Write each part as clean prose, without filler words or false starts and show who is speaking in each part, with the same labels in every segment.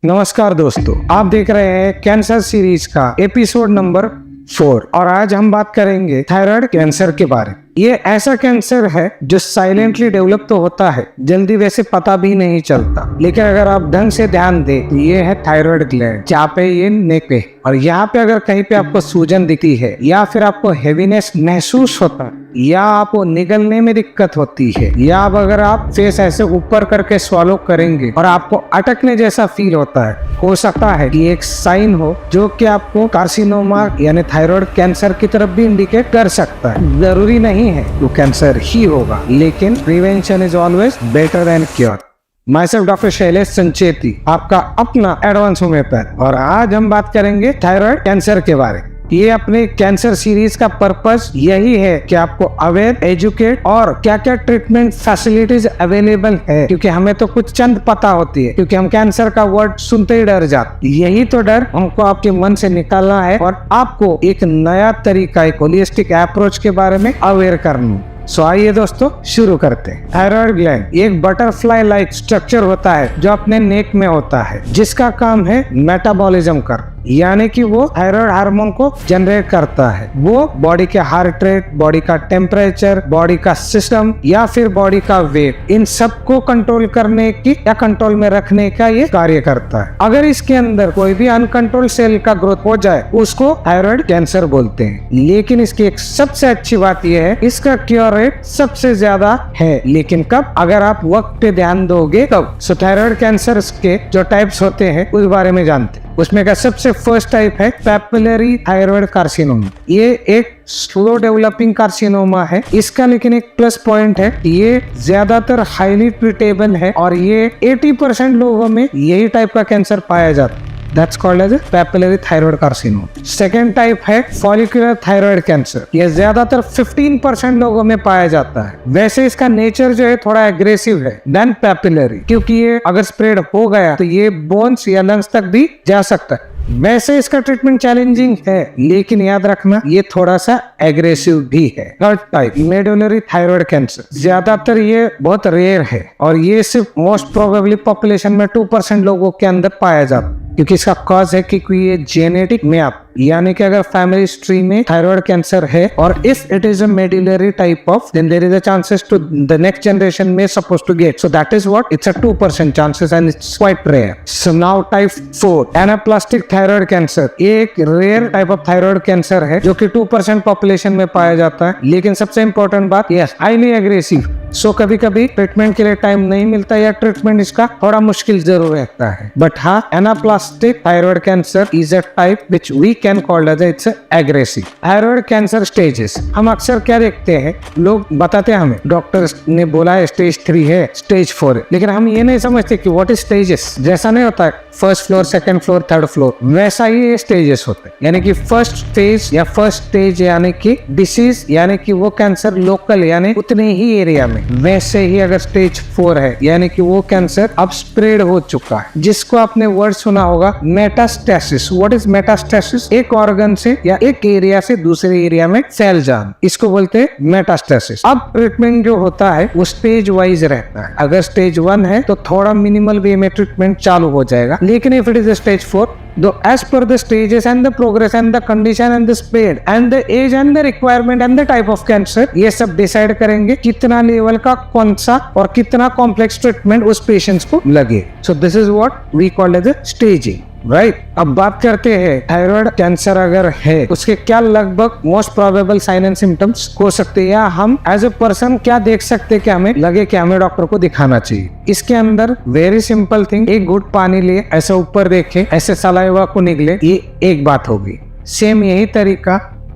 Speaker 1: नमस्कार दोस्तों, आप देख रहे हैं कैंसर सीरीज का एपिसोड नंबर 4 और आज हम बात करेंगे थायराइड कैंसर के बारे में। ये ऐसा कैंसर है जो साइलेंटली डेवलप तो होता है, जल्दी वैसे पता भी नहीं चलता, लेकिन अगर आप ढंग से ध्यान दें तो ये है थायराइड ग्लैंड, जहाँ पे ये नेक पे और यहाँ पे अगर कहीं पे आपको सूजन दिखती है या फिर आपको हेवीनेस महसूस होता है या आपको निगलने में दिक्कत होती है या अगर आप फेस ऐसे ऊपर करके स्वॉलो करेंगे और आपको अटकने जैसा फील होता है, हो सकता है कि एक साइन हो जो कि आपको कार्सिनोमा यानी थायराइड कैंसर की तरफ भी इंडिकेट कर सकता है। जरूरी नहीं है वो कैंसर ही होगा, लेकिन prevention is always better than cure. Myself doctor Shailesh Sancheti, आपका अपना एडवांस होम्योपैथ, और आज हम बात करेंगे थायराइड कैंसर के बारे में। ये अपने कैंसर सीरीज का पर्पस यही है कि आपको अवेयर, एजुकेट और क्या क्या ट्रीटमेंट फैसिलिटीज अवेलेबल है, क्योंकि हमें तो कुछ चंद पता होती है, क्योंकि हम कैंसर का वर्ड सुनते ही डर जाते। यही तो डर हमको आपके मन से निकालना है और आपको एक नया तरीका, एक होलिस्टिक अप्रोच के बारे में अवेयर करना। सो आइए दोस्तों शुरू करते हैं। थायराइड ग्लैंड एक बटरफ्लाई लाइक स्ट्रक्चर होता है जो अपने नेक में होता है, जिसका काम है मेटाबॉलिज्म कर, यानी कि वो थायराइड हार्मोन को जनरेट करता है। वो बॉडी के हार्ट रेट, बॉडी का टेम्परेचर, बॉडी का सिस्टम या फिर बॉडी का वेट, इन सबको कंट्रोल करने की या कंट्रोल में रखने का ये कार्य करता है। अगर इसके अंदर कोई भी अनकंट्रोल सेल का ग्रोथ हो जाए उसको थायराइड कैंसर बोलते हैं। लेकिन इसकी एक सबसे अच्छी बात यह है, इसका क्योर रेट सबसे ज्यादा है। लेकिन कब? अगर आप वक्त पे ध्यान दोगे तब। सो थायराइड कैंसर के जो टाइप्स होते हैं उस बारे में जानते हैं। उसमें का सबसे फर्स्ट टाइप है पैपिलरी थायराइड कार्सिनोमा। ये एक स्लो डेवलपिंग कार्सिनोमा है। इसका लेकिन एक प्लस पॉइंट है, ये ज्यादातर हाईली ट्रीटेबल है और ये 80% लोगों में यही टाइप का कैंसर पाया जाता है। That's called as a papillary thyroid carcinoma. Second type है फॉलिकुलर थायराइड कैंसर। ये ज्यादातर 15% लोगों में पाया जाता है। वैसे इसका नेचर जो है थोड़ा एग्रेसिव है देन पैपिलरी, क्योंकि ये अगर स्प्रेड हो गया तो ये बोन्स या लंग्स तक भी जा सकता है। वैसे इसका ट्रीटमेंट चैलेंजिंग है, लेकिन याद रखना ये थोड़ा सा एग्रेसिव भी है। Third type medullary thyroid cancer, ज्यादातर ये बहुत रेयर है और ये सिर्फ मोस्ट प्रोबेबली पॉपुलेशन में 2% लोगों के अंदर पाया जाता है, क्योंकि इसका कॉज है कि ये जेनेटिक मैप, यानी कि अगर फैमिली हिस्ट्री में थायराइड कैंसर है और if it is a medullary type of, then there is a chances to the next generation में suppose to get, so that is what, it's a 2% chances and it's quite rare. So now type 4 anaplastic thyroid cancer. एक rare type of thyroid cancer है जो कि 2% population में पाया जाता है, लेकिन सबसे इंपॉर्टेंट बात, यस हाईली एग्रेसिव। सो कभी कभी ट्रीटमेंट के लिए टाइम नहीं मिलता या ट्रीटमेंट इसका थोड़ा मुश्किल जरूर रहता है। बट हाँ, anaplastic thyroid cancer is a type which we can called as its aggressive. Thyroid cancer stages हम अक्सर क्या देखते हैं, लोग बताते हैं हमें डॉक्टर ने बोला है स्टेज 3 है, स्टेज 4 है, लेकिन हम ये नहीं समझते कि व्हाट इज स्टेजेस। जैसा नहीं होता है first floor, second floor, third floor, वैसा ही ये स्टेजेस होते हैं। यानी कि फर्स्ट फेज या फर्स्ट स्टेज यानी कि डिसीज, यानी कि वो कैंसर लोकल यानी उतने ही एरिया में, वैसे ही अगर स्टेज 4 है यानी कि वो कैंसर अब स्प्रेड हो चुका है, जिसको आपने वर्ड सुना होगा मेटास्टेसिस। What is metastasis? एक ऑर्गन से या एक एरिया से दूसरे एरिया में फैल जाना, इसको बोलते हैं मेटास्टेसिस। अब ट्रीटमेंट जो होता है वो स्टेज वाइज रहता है। अगर स्टेज 1 है तो थोड़ा मिनिमल वे में ट्रीटमेंट चालू हो जाएगा, लेकिन if it is stage 4, though as per the stages and the progress and the condition and the spread and the age and the requirement and the type of cancer, ये सब decide करेंगे कितना level का कौन सा और कितना complex treatment उस पेशेंट्स को लगे। So this is what we called as staging, right. अब बात करते हैं थायराइड कैंसर अगर है उसके क्या लगभग most probable sign and symptoms हो सकते हैं, या हम एज ए पर्सन क्या देख सकते हैं कि हमें लगे कि हमें डॉक्टर को दिखाना चाहिए। इसके अंदर वेरी सिंपल थिंग, एक घूंट पानी लिए, ऐसे ऊपर देखे, ऐसे सलाइवा को निकले, ये एक बात होगी। सेम यही तरीका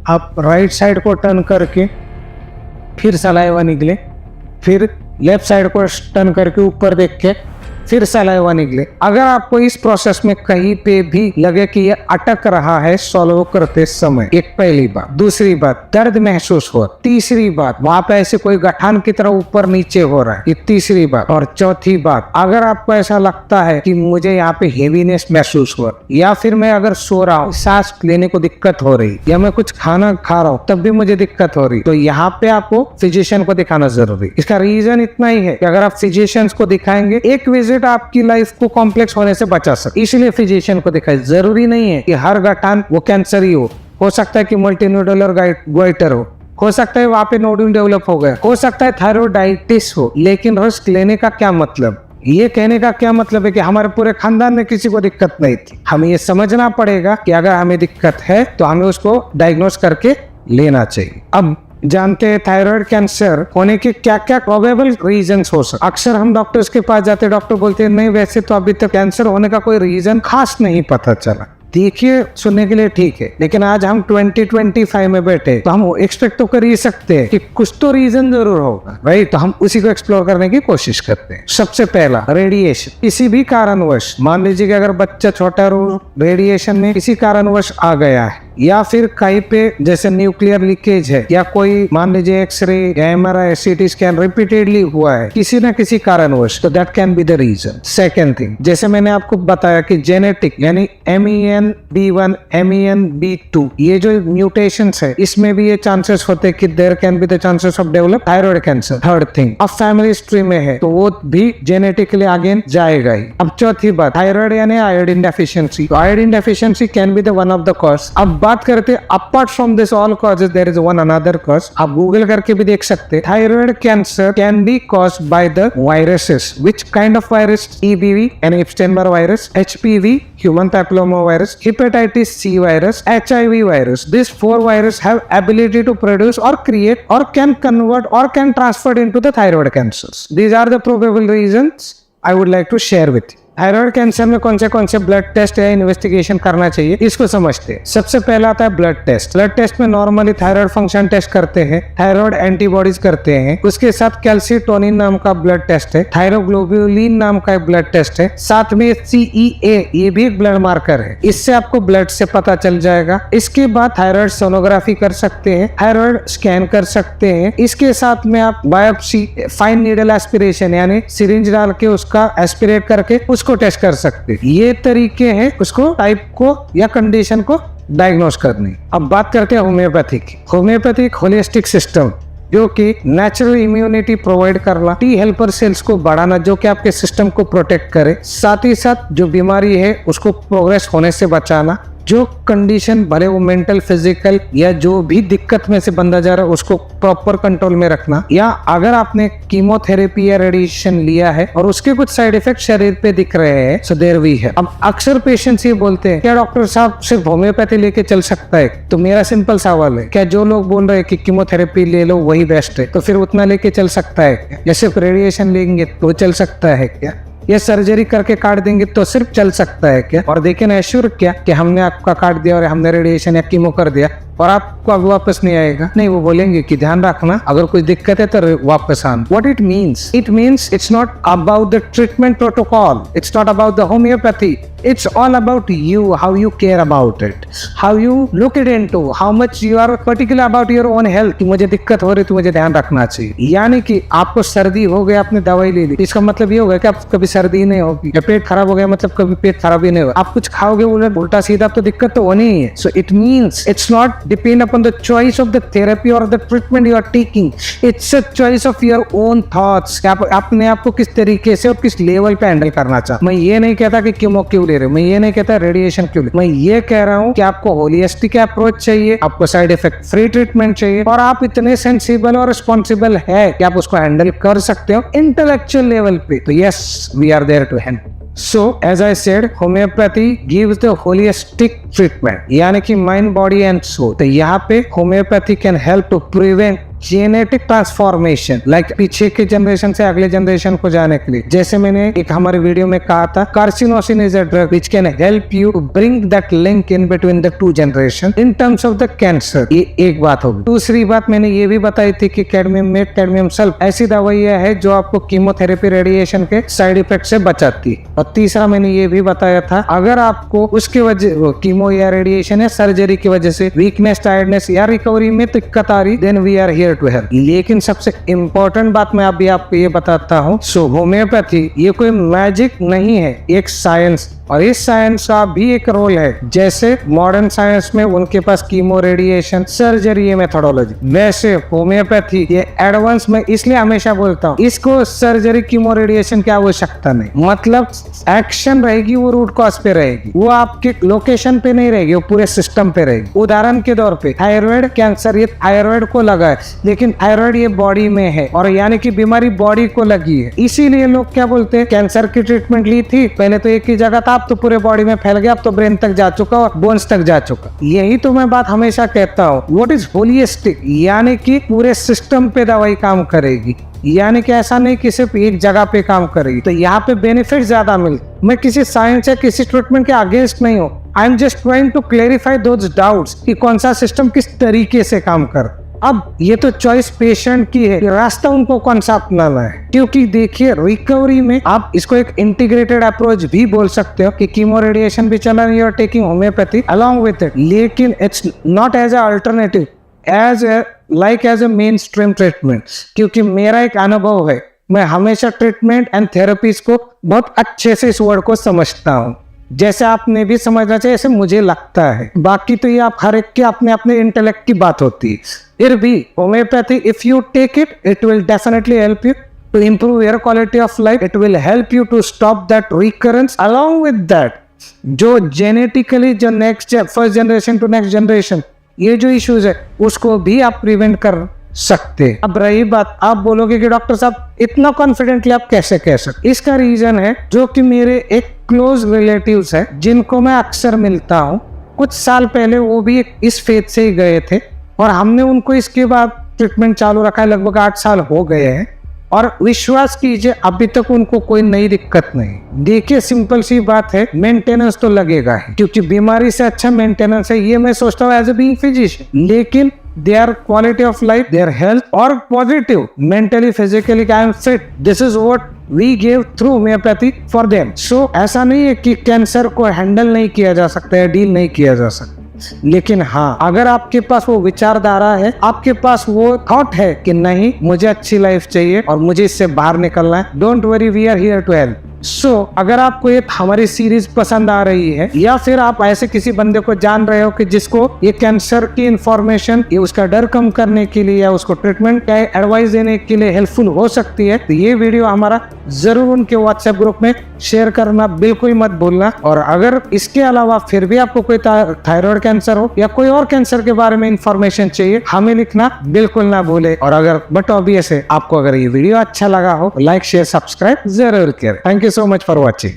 Speaker 1: आप राइट साइड को टर्न करके फिर सलाइवा निकले, फिर लेफ्ट साइड को टर्न करके ऊपर देख के फिर सलाइवा निकले। अगर आपको इस प्रोसेस में कहीं पे भी लगे कि ये अटक रहा है सॉल्व करते समय, एक पहली बात। दूसरी बात, दर्द महसूस हो। तीसरी बात, वहां पे ऐसे कोई गठान की तरह ऊपर नीचे हो रहा है, ये तीसरी बात। और चौथी बात, अगर आपको ऐसा लगता है कि मुझे यहाँ पे हेवीनेस महसूस हो, या फिर मैं अगर सो रहा हूँ, सांस लेने को दिक्कत हो रही, या मैं कुछ खाना खा रहा हूँ तब भी मुझे दिक्कत हो रही, तो यहाँ पे आपको फिजिशियन को दिखाना जरूरी। इसका रीजन इतना ही है कि अगर आप फिजिशियंस को दिखाएंगे, एक विजिट टैबलेट आपकी लाइफ को कॉम्प्लेक्स होने से बचा सकते, इसलिए फिजिशियन को दिखाए। जरूरी नहीं है कि हर गठान वो कैंसर ही हो सकता है कि मल्टीन्यूडुलर गोइटर हो सकता है वहां पे नोड्यूल डेवलप हो गया, हो सकता है थायरोइडाइटिस हो। लेकिन रिस्क लेने का क्या मतलब, ये कहने का क्या मतलब है कि हमारे पूरे खानदान में किसी को दिक्कत नहीं थी। हमें ये समझना पड़ेगा कि अगर हमें दिक्कत है तो हमें उसको डायग्नोस करके लेना चाहिए। अब जानते हैं थायराइड कैंसर होने के क्या क्या प्रोबेबल रीजंस हो सकते। अक्सर हम डॉक्टर्स के पास जाते हैं, डॉक्टर बोलते हैं नहीं वैसे तो अभी तक कैंसर होने का कोई रीजन खास नहीं पता चला। देखिए सुनने के लिए ठीक है, लेकिन आज हम 2025 में बैठे तो हम एक्सपेक्ट तो कर ही सकते हैं कि कुछ तो रीजन जरूर होगा, राइट। तो हम उसी को एक्सप्लोर करने की कोशिश करते हैं। सबसे पहला रेडिएशन। किसी भी कारणवश, मान लीजिए कि अगर बच्चा छोटा रेडिएशन में किसी कारणवश आ गया है, या फिर कहीं पे जैसे न्यूक्लियर लीकेज है, या कोई मान लीजिए एक्सरे या MRI CT स्कैन रिपीटेडली हुआ है किसी न किसी कारणवश, तो that can be the reason. Second thing, जैसे मैंने आपको बताया कि जेनेटिक यानी MENB1 MENB2 ये जो म्यूटेशंस है इसमें भी ये चांसेस होते हैं कि there can be the chances of develop thyroid cancer. Third thing, अब फैमिली हिस्ट्री में है तो वो भी जेनेटिकली अगेन जाएगा ही। अब चौथी बात, थायराइड यानी iodine deficiency. Iodine deficiency can be the one of the cause. अब बात करते हैं apart from this all causes there is one another cause. आप गूगल करके भी देख सकते हैं। Thyroid cancer can be caused by the viruses. Which kind of virus? EBV यानी Epstein Barr virus, HPV human papilloma virus, hepatitis C virus, HIV virus. These 4 viruses have ability to produce or create or can convert or can transfer into the thyroid cancers. These are the probable reasons I would like to share with you. Thyroid cancer में कौन से blood test या investigation करना चाहिए इसको समझते हैं। सबसे पहला आता है ब्लड टेस्ट। ब्लड टेस्ट में नॉर्मली थायराइड फंक्शन टेस्ट करते हैं, थायराइड एंटीबॉडीज करते हैं, उसके साथ कैल्सीटोनिन नाम का ब्लड टेस्ट है, थायरोग्लोबुलिन नाम का एक ब्लड टेस्ट है, साथ में CEA ये भी एक ब्लड मार्कर है। इससे आपको ब्लड से पता चल जाएगा। इसके बाद थायराइड सोनोग्राफी कर सकते हैं, थायराइड स्कैन कर सकते हैं। इसके साथ में आप बायोप्सी, फाइन नीडल एस्पिरेशन यानी सिरिंज डाल के उसका एस्पिरेट करके उसको टेस्ट कर सकते हैं। ये तरीके हैं उसको टाइप को या कंडीशन को डायग्नोस करने। अब बात करते हैं होम्योपैथिक। होम्योपैथिक होलिस्टिक सिस्टम जो कि नेचुरल इम्यूनिटी प्रोवाइड करना, टी हेल्पर सेल्स को बढ़ाना जो कि आपके सिस्टम को प्रोटेक्ट करे, साथ ही साथ जो बीमारी है उसको प्रोग्रेस होने से बचाना, जो कंडीशन भले वो मेंटल फिजिकल या जो भी दिक्कत में से बंदा जा रहा है उसको प्रॉपर कंट्रोल में रखना, या अगर आपने कीमोथेरेपी या रेडिएशन लिया है और उसके कुछ साइड इफेक्ट शरीर पे दिख रहे हैं, सो देयर वी है। अब अक्सर पेशेंट्स ये बोलते हैं क्या डॉक्टर साहब सिर्फ होम्योपैथी लेके चल सकता है? तो मेरा सिंपल सवाल है, क्या जो लोग बोल रहे हैं कि कीमोथेरेपी ले लो वही बेस्ट है, तो फिर उतना लेके चल सकता है क्या? या सिर्फ रेडिएशन लेंगे तो चल सकता है क्या? ये सर्जरी करके काट देंगे तो सिर्फ चल सकता है क्या? और देखें एश्योर क्या कि हमने आपका काट दिया और हमने रेडिएशन या कीमो कर दिया और आपको अब वापस नहीं आएगा? नहीं, वो बोलेंगे कि ध्यान रखना अगर कोई दिक्कत है तो वापस आना। What it means? It means it's not about the treatment protocol, it's not about the homeopathy, it's all about you, how you care about it, how you look it into, how much you are particular about your own health कि मुझे दिक्कत हो रही तो मुझे ध्यान रखना चाहिए। यानी कि आपको सर्दी हो गया, आपने दवाई ले ली, इसका मतलब ये होगा कि आप कभी सर्दी नहीं होगी, या पेट खराब हो गया मतलब कभी पेट खराब ही नहीं होगा। आप कुछ खाओगे उल्टा सीधा तो दिक्कत तो होनी ही है। So it means it's not depend upon the choice of the therapy और the treatment you are taking, it's a choice of your own thoughts कि आप अपने आप को किस तरीके से और किस लेवल पे हैंडल करना चाहते। मैं ये नहीं कहता कि कीमो क्यों ले रहे, मैं ये नहीं कहता रेडिएशन क्यों ले, मैं ये कह रहा हूँ कि आपको होलिस्टिक अप्रोच चाहिए, आपको साइड इफेक्ट फ्री ट्रीटमेंट चाहिए, और आप इतने सेंसिबल और रिस्पॉन्सिबल है कि आप उसको हैंडल कर सकते हो इंटेलेक्चुअल लेवल पे, तो yes we are there to handle. So, as I said, homeopathy gives the holistic treatment, यानी कि mind, body and soul। तो यहाँ पे homeopathy can help to prevent genetic transformation, like पीछे के जनरेशन से अगले जनरेशन को जाने के लिए। जैसे मैंने एक हमारे वीडियो में कहा था, carcinosin is a drug which can help you to bring that link in between the two generation in terms of the cancer. ये एक बात होगी। दूसरी बात मैंने ये भी बताई थी कि कैडमियम में कैडमियम सल्फ ऐसी दवाइयां है जो आपको कीमोथेरेपी रेडिएशन के साइड इफेक्ट से बचाती है। और तीसरा मैंने ये भी बताया था, अगर आपको उसके वजह कीमो या रेडिएशन या सर्जरी की वजह से वीकनेस, टायर्डनेस या रिकवरी में दिक्कत आ रही, then we are here to help. लेकिन सबसे इंपॉर्टेंट बात मैं अभी आपको ये बताता हूँ, सो होम्योपैथी ये कोई मैजिक नहीं है, एक साइंस और इस साइंस का भी एक रोल है। जैसे मॉडर्न साइंस में उनके पास कीमो, रेडिएशन, सर्जरी मेथोडोलॉजी, वैसे होम्योपैथी ये एडवांस में इसलिए हमेशा बोलता हूँ इसको सर्जरी, कीमो, रेडिएशन की आवश्यकता नहीं। मतलब एक्शन रहेगी वो रूट कॉज पे रहेगी, वो आपके लोकेशन पे नहीं रहेगी, वो पूरे सिस्टम पे रहेगी। उदाहरण के तौर पे थायराइड कैंसर, ये थायराइड को लगा है लेकिन थायराइड ये बॉडी में है और यानी कि बीमारी बॉडी को लगी है। इसीलिए लोग क्या बोलते हैं, कैंसर की ट्रीटमेंट ली थी, पहले तो एक ही जगह था, अब तो पूरे बॉडी में फैल गया, अब तो ब्रेन तक जा चुका और बोन्स तक जा चुका। यही तो मैं बात हमेशा कहता हूँ, व्हाट इज होलिस्टिक, यानी कि पूरे सिस्टम पे दवाई काम करेगी, यानी कि ऐसा नहीं कि सिर्फ एक जगह पे काम करेगी। तो यहाँ पे बेनिफिट ज्यादा मिलते। मैं किसी साइंस या किसी ट्रीटमेंट के अगेंस्ट नहीं हूँ, I am just trying to clarify those doubts कि कौन सा सिस्टम किस तरीके से काम कर। अब ये तो चॉइस पेशेंट की है कि रास्ता उनको कौन सा अपनाना है, क्योंकि देखिए रिकवरी में आप इसको एक इंटीग्रेटेड अप्रोच भी बोल सकते हो कि कीमो, रेडिएशन भी चला, you are taking homeopathy along with it, लेकिन it's not as a alternative, as a mainstream treatment. क्योंकि मेरा एक अनुभव है, मैं हमेशा ट्रीटमेंट एंड थेरेपीज को बहुत अच्छे से इस वर्ड को समझता हूँ, जैसे आपने भी समझना चाहिए, ऐसे मुझे लगता है। बाकी तो ये आप हर एक के अपने अपने इंटेलेक्ट की बात होती है। फिर भी homeopathy, if you take it, it will definitely help you to improve your quality of life. It will help you to stop that recurrence. Along with that, जो जेनेटिकली जो first generation to next generation ये जो issues है उसको भी आप prevent कर सकते। अब रही बात, आप बोलोगे कि डॉक्टर साहब इतना कॉन्फिडेंटली आप कैसे कह सकते, इसका रीजन है जो कि मेरे एक क्लोज रिलेटिव्स है जिनको मैं अक्सर मिलता हूँ। कुछ साल पहले वो भी इस फेज से ही गए थे और हमने उनको इसके बाद ट्रीटमेंट चालू रखा है, लगभग 8 साल हो गए हैं और विश्वास कीजिए अभी तक उनको कोई नई दिक्कत नहीं। देखिए सिंपल सी बात है, मेंटेनेंस तो लगेगा ही, क्योंकि बीमारी से अच्छा मेंटेनेंस है, ये मैं सोचता हूँ एज ए बीइंग फिजिशियन। लेकिन their quality of life, their health or positive, mentally, physically, I am fit. This is what we give through homeopathy for them. So ऐसा नहीं है कि कैंसर को हैंडल नहीं किया जा सकता है, डील नहीं किया जा सकता। लेकिन हाँ, अगर आपके पास वो विचारधारा है, आपके पास वो थॉट है कि नहीं मुझे अच्छी लाइफ चाहिए और मुझे इससे बाहर निकलना है, don't worry, we are here to help. So अगर आपको ये हमारी सीरीज पसंद आ रही है या फिर आप ऐसे किसी बंदे को जान रहे हो कि जिसको ये कैंसर की इंफॉर्मेशन, ये उसका डर कम करने के लिए या उसको ट्रीटमेंट का एडवाइस देने के लिए हेल्पफुल हो सकती है, तो ये वीडियो हमारा जरूर उनके व्हाट्सएप ग्रुप में शेयर करना बिल्कुल मत भूलना। और अगर इसके अलावा फिर भी आपको कोई थायराइड कैंसर हो या कोई और कैंसर के बारे में इंफॉर्मेशन चाहिए, हमें लिखना बिल्कुल ना भूले। और अगर बट ऑब्वियस है, आपको अगर ये वीडियो अच्छा लगा हो, लाइक, शेयर, सब्सक्राइब जरूर करें। Thank you so much for watching.